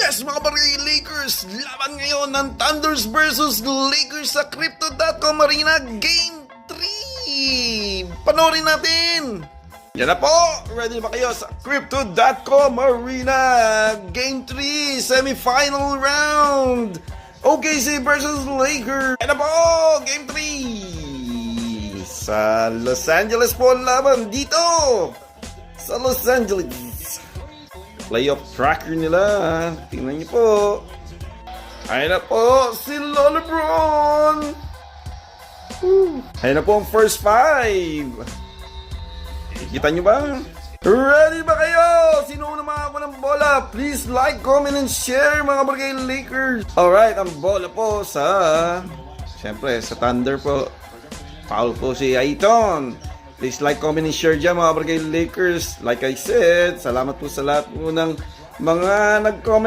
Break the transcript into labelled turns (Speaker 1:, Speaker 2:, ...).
Speaker 1: Yes, mga barangay Lakers, laban ngayon ng Thunders versus Lakers sa Crypto.com Arena Game 3. Panoorin natin. Yan na po, ready na ba kayo sa Crypto.com Arena Game 3 semifinal round? OKC versus Lakers. Yan na po, Game 3. Sa Los Angeles po ang laban dito. Sa Los Angeles. Playoff tracker nila. Tingnan niyo po. Ayun na po si LeBron. Ayun na po ang first five. Kita niyo ba? Ready ba kayo? Sino na mga ako ng bola? Please like, comment, and share mga barangay Lakers. Alright, ang bola po sa... Siyempre, sa Thunder po. Foul po si Ayton. Please like, comment, and share dyan mga barangay Lakers. Like I said, salamat po sa lahat po ng mga nag-comment.